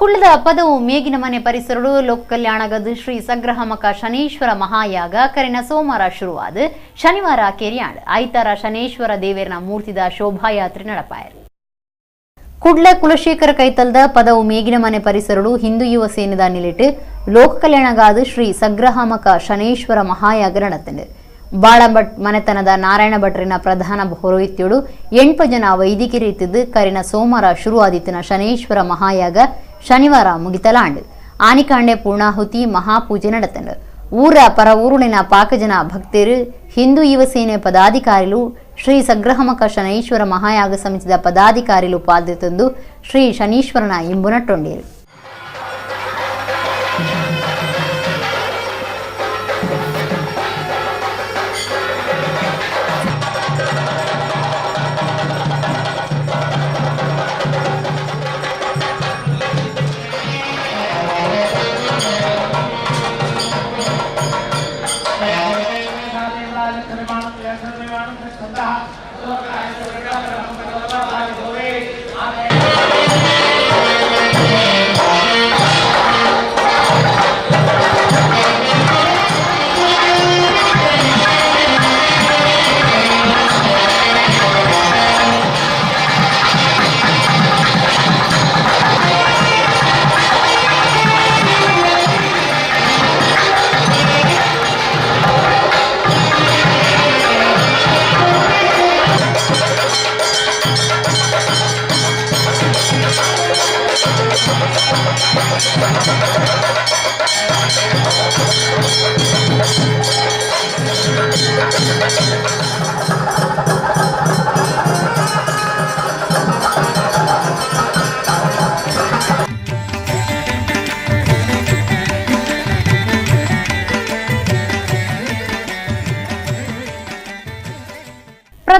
ಕುಳ್ಳದ ಪದವು ಮೇಗಿನ ಮನೆ ಪರಿಸರಡು ಲೋಕ ಕಲ್ಯಾಣಗದ ಶ್ರೀ ಸಗ್ರಹಮಕ ಶನೀಶ್ವರ ಮಹಾಯಾಗ ಕರಿನ ಸೋಮವಾರ ಶುರುವಾದ ಶನಿವಾರ ಕೆರಿಯಾಡ್ ಐತಾರ ಶನೇಶ್ವರ ದೇವೇರನ ಮೂರ್ತಿದ ಶೋಭಾಯಾತ್ರೆ ನಡಪಾಯರು. ಕುಡ್ಲ ಕುಲಶೇಖರ ಕೈತಲ್ದ ಪದವು ಮೇಗಿನ ಮನೆ ಪರಿಸರಡು ಹಿಂದೂ ಯುವ ಸೇನೆದ ನಿಲಿಟ್ಟು ಲೋಕ ಕಲ್ಯಾಣಗಾದ ಶ್ರೀ ಸಗ್ರಹಮಕ ಶನೇಶ್ವರ ಮಹಾಯಾಗ ನಡೆತಂಡು. ಬಾಳಭಟ್ ಮನೆತನದ ನಾರಾಯಣ ಭಟ್ರಿನ ಪ್ರಧಾನ ಪೌರೋಹಿತ್ಯೋಡು 8 ಜನ ವೈದಿಕರು ಇತ್ತಿದ್ದು ಕರಿನ ಸೋಮವಾರ ಶುರುವಾದಿತ್ತಿನ ಶನೇಶ್ವರ ಮಹಾಯಾಗ ಶನಿವಾರ ಮುಗಿತಲಾಂಡು. ಆನಿಕಾಂಡೆ ಪೂರ್ಣಾಹುತಿ ಮಹಾಪೂಜೆ ನಡೆತಂಡು. ಊರ ಪರ ಊರುಳಿನ ಪಾಕಜನ ಭಕ್ತರು ಹಿಂದೂ ಯುವ ಸೇನೆ ಪದಾಧಿಕಾರಿಗಳು ಶ್ರೀ ಸಗ್ರಹಮಕ ಶನೈಶ್ವರ ಮಹಾಯಾಗ ಸಮಿತಿದ ಪದಾಧಿಕಾರಿಗಳು ಪಾಲ್ಗೊಂಡು ಶ್ರೀ ಶನೀಶ್ವರನ ಇಂಬುನಟ್ಟೊಂಡೇರು.